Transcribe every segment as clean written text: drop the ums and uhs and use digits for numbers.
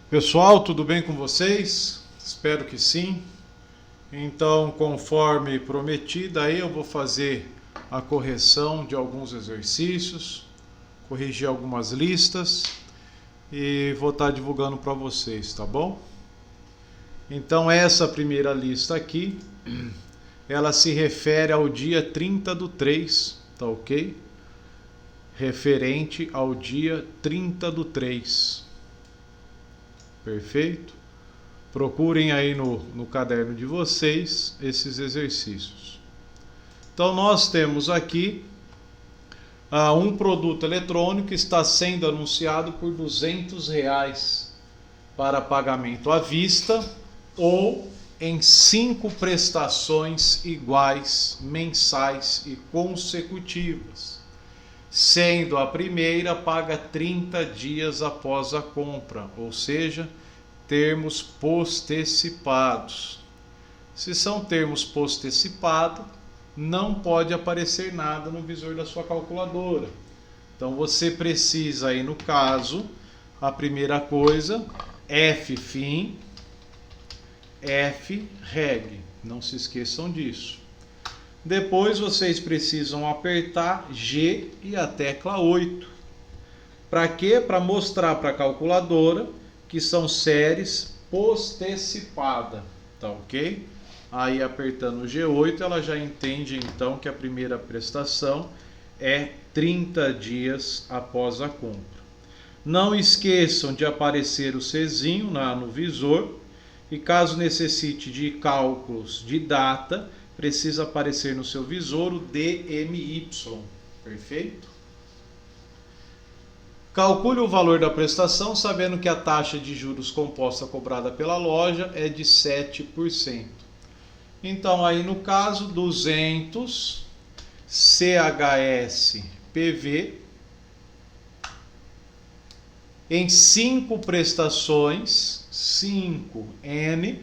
Pessoal, tudo bem com vocês? Espero que sim. Então, conforme prometido, aí eu vou fazer a correção de alguns exercícios, corrigir algumas listas e vou estar divulgando para vocês, tá bom? Então, essa primeira lista aqui, ela se refere ao dia 30/3, tá ok? Referente ao dia 30/3. Perfeito? Procurem aí no caderno de vocês esses exercícios. Então nós temos aqui um produto eletrônico que está sendo anunciado por R$ 200 para pagamento à vista ou em 5 prestações iguais, mensais e consecutivas, sendo a primeira paga 30 dias após a compra, ou seja, termos postecipados. Se são termos postecipados, não pode aparecer nada no visor da sua calculadora. Então você precisa aí, no caso, a primeira coisa, F-FIM, F-REG. Não se esqueçam disso. Depois vocês precisam apertar G e a tecla 8. Para quê? Para mostrar para a calculadora que são séries postecipadas, tá ok? Aí apertando o G8 ela já entende então que a primeira prestação é 30 dias após a compra. Não esqueçam de aparecer o Czinho no visor e caso necessite de cálculos de data, precisa aparecer no seu visor o DMY, perfeito? Calcule o valor da prestação sabendo que a taxa de juros composta cobrada pela loja é de 7%. Então aí no caso 200 CHS PV em 5 prestações, 5N.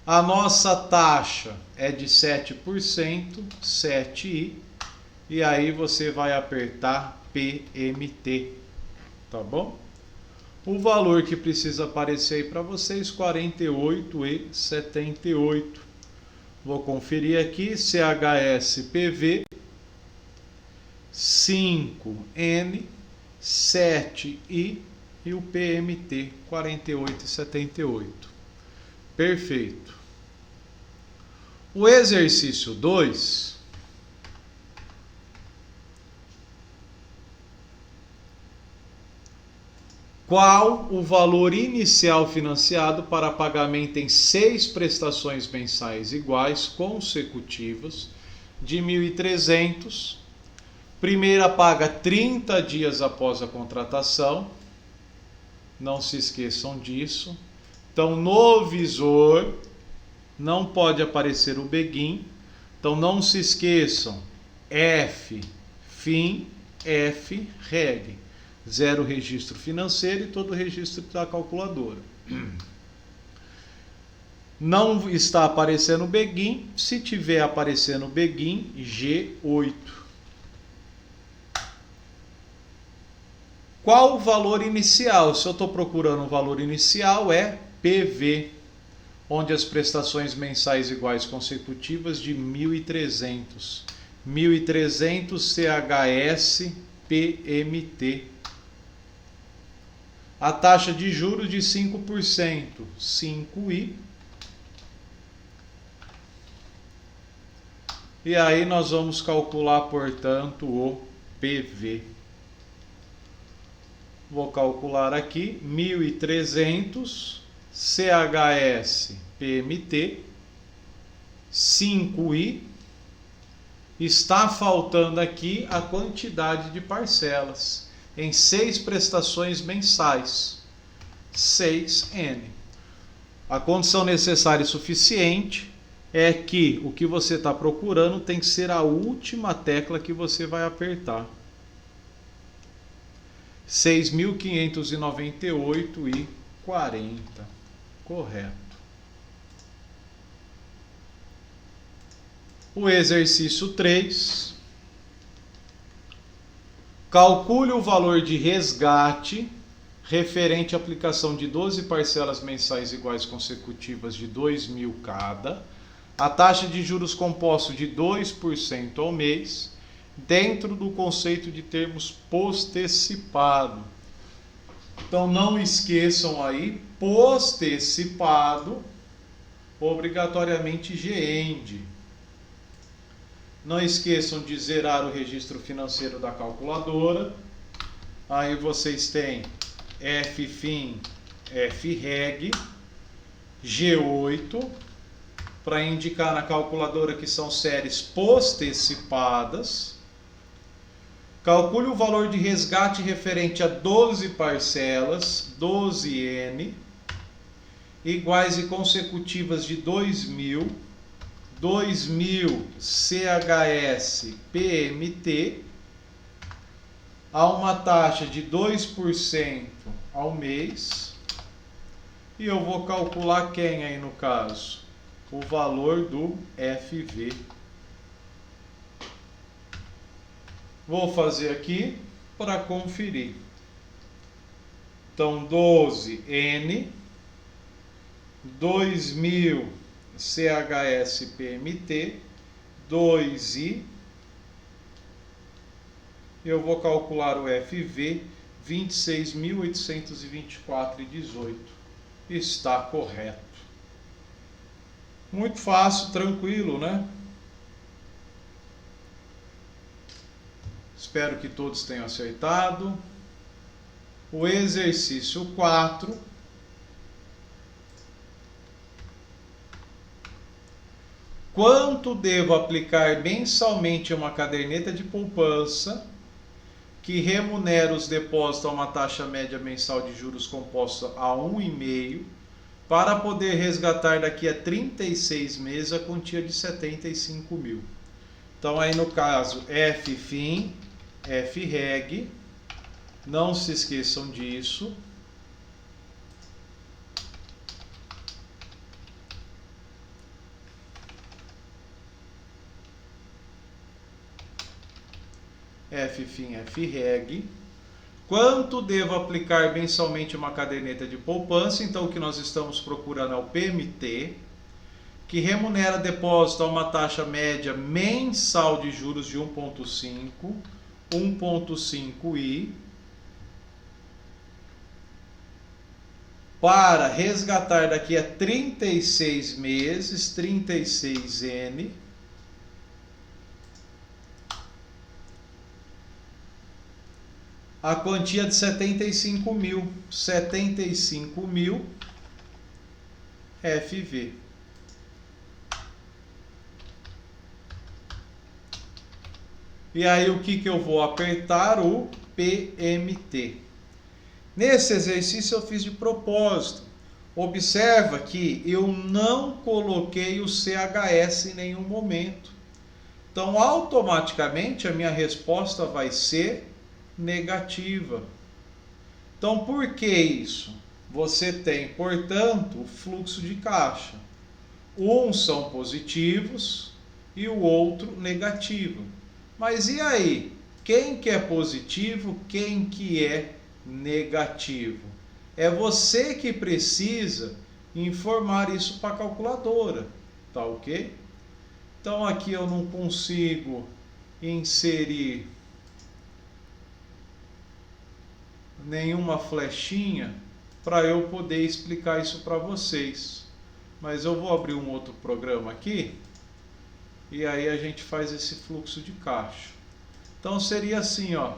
A nossa taxa é de 7%, 7I. E aí você vai apertar PMT, tá bom? O valor que precisa aparecer aí para vocês, 48,78. Vou conferir aqui, CHSPV, 5N, 7I e o PMT, 48,78. Perfeito. O exercício 2... Qual o valor inicial financiado para pagamento em 6 prestações mensais iguais consecutivas de 1.300? Primeira paga 30 dias após a contratação. Não se esqueçam disso. Então no visor não pode aparecer o begin. Então não se esqueçam. F, FIM, F, REG. 0 registro financeiro e todo o registro da calculadora. Não está aparecendo o begin. Se tiver aparecendo o begin, G8. Qual o valor inicial? Se eu estou procurando o valor inicial é PV, onde as prestações mensais iguais consecutivas de 1.300. 1.300 CHS PMT. A taxa de juros de 5%, 5I. E aí nós vamos calcular, portanto, o PV. Vou calcular aqui, 1.300 CHS PMT, 5I. Está faltando aqui a quantidade de parcelas em 6 prestações mensais, 6N. A condição necessária e suficiente é que o que você está procurando tem que ser a última tecla que você vai apertar. 6.598,40. Correto. O exercício 3. Calcule o valor de resgate referente à aplicação de 12 parcelas mensais iguais consecutivas de 2.000 cada, a taxa de juros composto de 2% ao mês, dentro do conceito de termos postecipado. Então não esqueçam aí, postecipado, obrigatoriamente GEND. Não esqueçam de zerar o registro financeiro da calculadora. Aí vocês têm FFIN, FREG, G8, para indicar na calculadora que são séries postecipadas. Calcule o valor de resgate referente a 12 parcelas, 12N, iguais e consecutivas de 2.000, 2.000 CHS PMT, a uma taxa de 2% ao mês. E eu vou calcular quem aí no caso? O valor do FV. Vou fazer aqui para conferir. Então, 12N, 2.000 CHS PMT, 2I. Eu vou calcular o FV, 26.824,18. Está correto. Muito fácil, tranquilo, né? Espero que todos tenham acertado. O exercício 4. Quanto devo aplicar mensalmente a uma caderneta de poupança que remunera os depósitos a uma taxa média mensal de juros composta a 1,5 para poder resgatar daqui a 36 meses a quantia de 75.000? Então aí no caso FFIN, FREG, não se esqueçam disso. FFIN, FREG. Quanto devo aplicar mensalmente uma caderneta de poupança? Então o que nós estamos procurando é o PMT, que remunera depósito a uma taxa média mensal de juros de 1,5, 1,5i, para resgatar daqui a 36 meses, 36N, a quantia de 75.000, 75.000 FV. E aí o que eu vou apertar? O PMT. Nesse exercício eu fiz de propósito. Observa que eu não coloquei o CHS em nenhum momento. Então automaticamente a minha resposta vai ser negativa. Então por que isso? Você tem, portanto, o fluxo de caixa. Uns são positivos e o outro negativo. Mas e aí? Quem que é positivo, quem que é negativo? É você que precisa informar isso para a calculadora, tá ok? Então aqui eu não consigo inserir nenhuma flechinha para eu poder explicar isso para vocês. Mas eu vou abrir um outro programa aqui e aí a gente faz esse fluxo de caixa. Então seria assim, ó.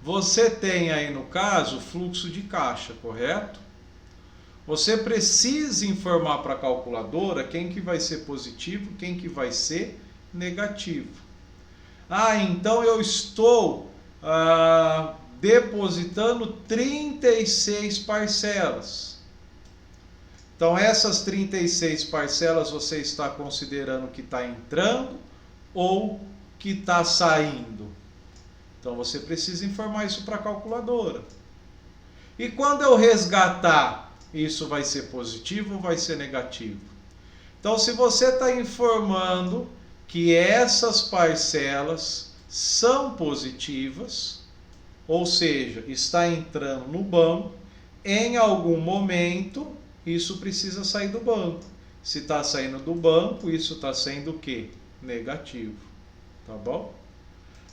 Você tem aí no caso fluxo de caixa, correto? Você precisa informar para a calculadora quem que vai ser positivo, quem que vai ser negativo. Ah, então eu estou depositando 36 parcelas. Então essas 36 parcelas você está considerando que está entrando ou que está saindo? Então você precisa informar isso para a calculadora. E quando eu resgatar, isso vai ser positivo ou vai ser negativo? Então se você está informando que essas parcelas são positivas, ou seja, está entrando no banco, em algum momento isso precisa sair do banco. Se está saindo do banco, isso está sendo o quê? Negativo. Tá bom?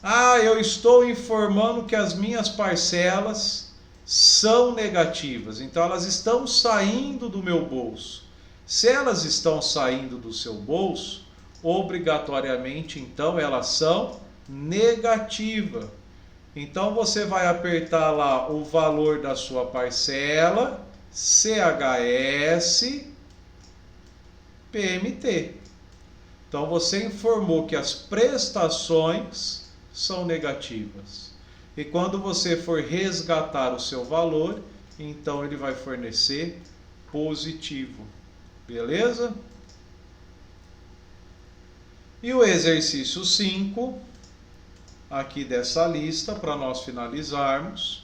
Ah, eu estou informando que as minhas parcelas são negativas, então elas estão saindo do meu bolso. Se elas estão saindo do seu bolso, obrigatoriamente então elas são negativas. Então você vai apertar lá o valor da sua parcela, CHS, PMT. Então você informou que as prestações são negativas. E quando você for resgatar o seu valor, então ele vai fornecer positivo. Beleza? E o exercício 5, aqui dessa lista, para nós finalizarmos.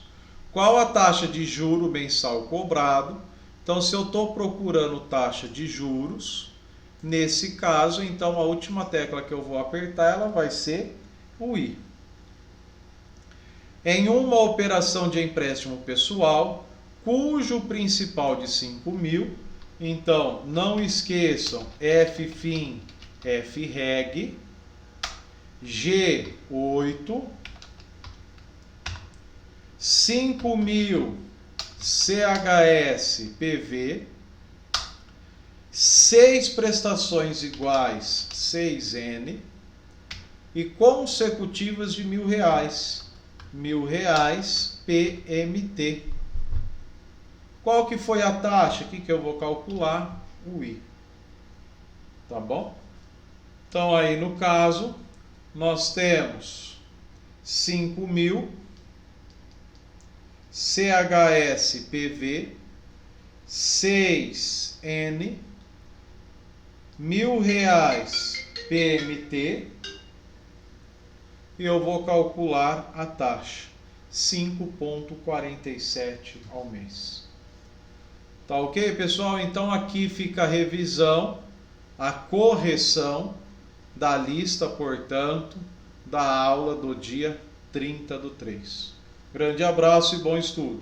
Qual a taxa de juro mensal cobrado? Então, se eu estou procurando taxa de juros, nesse caso, então a última tecla que eu vou apertar, ela vai ser o I. Em uma operação de empréstimo pessoal, cujo principal de 5.000, então não esqueçam FFIN, FREG, G8, 5.000 CHS PV, 6 prestações iguais 6N e consecutivas de R$1.000. R$1.000 PMT. Qual que foi a taxa aqui que eu vou calcular? O I. Tá bom? Então aí no caso, nós temos 5.000 CHS PV, 6N, R$1.000 PMT, e eu vou calcular a taxa, 5,47 ao mês. Tá ok, pessoal? Então aqui fica a revisão, a correção da lista, portanto, da aula do dia 30/3. Grande abraço e bom estudo!